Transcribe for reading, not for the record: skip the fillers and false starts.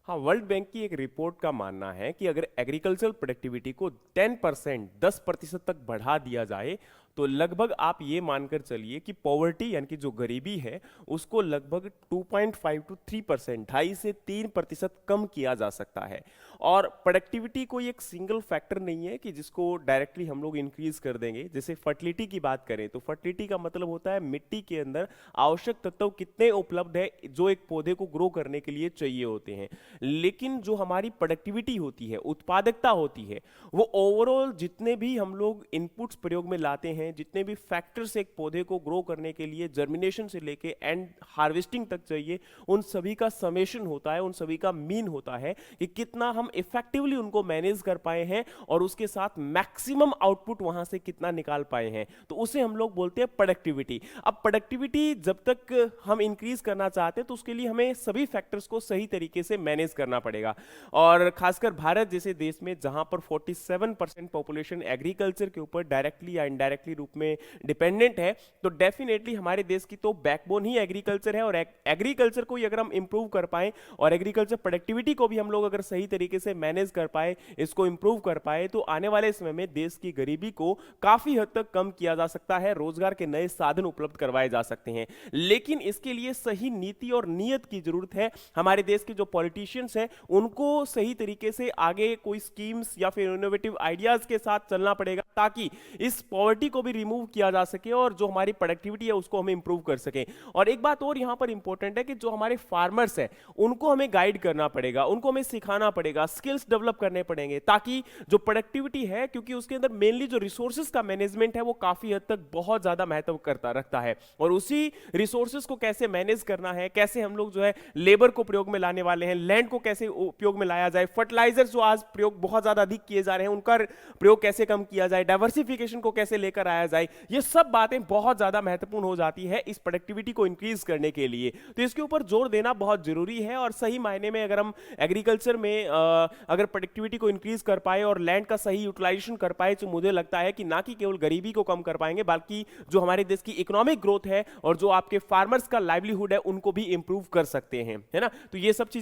हाँ, world bank की एक रिपोर्ट का मानना है कि अगर एग्रीकल्चरल प्रोडक्टिविटी को 10% 10% तक बढ़ा दिया जाए तो लगभग आप ये मानकर चलिए कि पॉवर्टी यानी कि जो गरीबी है उसको लगभग 2.5 टू 3% 2.5 से 3% कम किया जा सकता है। और प्रोडक्टिविटी कोई एक सिंगल फैक्टर नहीं है कि जिसको डायरेक्टली हम लोग इंक्रीज कर देंगे। जैसे फर्टिलिटी की बात करें तो फर्टिलिटी का मतलब होता है मिट्टी के अंदर आवश्यक तत्व कितने उपलब्ध है जो एक पौधे को ग्रो करने के लिए चाहिए होते हैं। लेकिन जो हमारी प्रोडक्टिविटी होती है, उत्पादकता होती है, वो ओवरऑल जितने भी हम लोग इनपुट्स प्रयोग में लाते हैं, जितने भी फैक्टर्स एक पौधे को ग्रो करने के लिए जर्मिनेशन से लेके एंड हार्वेस्टिंग तक चाहिए, उन सभी का समेशन होता है, उन सभी का मीन होता है कि कितना हम इफेक्टिवली उनको मैनेज कर पाए हैं और उसके साथ मैक्सिमम आउटपुट वहां से कितना निकाल पाए हैं। तो उसे हम लोग बोलते हैं प्रोडक्टिविटी। अब प्रोडक्टिविटी जब तक हम इंक्रीज करना चाहते हैं तो उसके लिए हमें सभी फैक्टर्स को सही तरीके से मैनेज करना पड़ेगा। और खासकर भारत जैसे देश में जहां पर 47% पॉपुलेशन एग्रीकल्चर के ऊपर डायरेक्टली या इनडायरेक्टली रूप में डिपेंडेंट है, तो डेफिनेटली हमारे देश की तो बैकबोन ही एग्रीकल्चर है। और एग्रीकल्चर को ही अगर हम इंप्रूव कर पाए और एग्रीकल्चर प्रोडक्टिविटी को भी हम लोग अगर सही तरीके से मैनेज कर पाए, इसको इंप्रूव कर पाए, तो आने वाले समय में देश की गरीबी को काफी हद तक कम किया जा सकता है, रोजगार के नए साधन उपलब्ध करवाए जा सकते हैं। लेकिन इसके लिए सही नीति और नियत की जरूरत है। हमारे देश के जो पॉलिटिशियंस हैं उनको सही तरीके से आगे कोई स्कीम्स या फिर इनोवेटिव आइडियाज के साथ चलना पड़ेगा ताकि इस पॉवर्टी को भी रिमूव किया जा सके और जो हमारी प्रोडक्टिविटी है उसको हम इंप्रूव कर सकें। और एक बात और यहां पर इंपॉर्टेंट है कि जो हमारे फार्मर्स हैं उनको हमें गाइड करना पड़ेगा, उनको हमें सिखाना पड़ेगा, स्किल्स डेवलप करने पड़ेंगे ताकि जो प्रोडक्टिविटी है, क्योंकि उसके अंदर मेनली जो रिसोर्सेज का मैनेजमेंट है वो काफी हद तक बहुत ज्यादा महत्व करता रखता है। और उसी रिसोर्सेज को कैसे मैनेज करना है, कैसे हम लोग जो है लेबर को प्रयोग में लाने वाले हैं, लैंड को कैसे उपयोग में लाया जाए, फर्टिलाइजर जो आज प्रयोग बहुत ज्यादा अधिक किए जा रहे हैं उनका प्रयोग कैसे कम किया जाए, डाइवर्सिफिकेशन को कैसे लेकर आया जाए, ये सब बातें बहुत ज्यादा महत्वपूर्ण हो जाती है इस प्रोडक्टिविटी को इंक्रीज करने के लिए। तो इसके ऊपर जोर देना बहुत जरूरी है। और सही मायने में अगर हम एग्रीकल्चर में अगर प्रोडक्टिविटी को इंक्रीज कर पाए और लैंड का सही यूटिलाइजेशन कर पाए, तो मुझे लगता है कि ना कि केवल गरीबी को कम कर पाएंगे बल्कि जो हमारे देश की इकोनॉमिक ग्रोथ है और जो आपके फार्मर्स का लाइवलीहुड है उनको भी इंप्रूव कर सकते हैं, है ना। तो ये सब चीज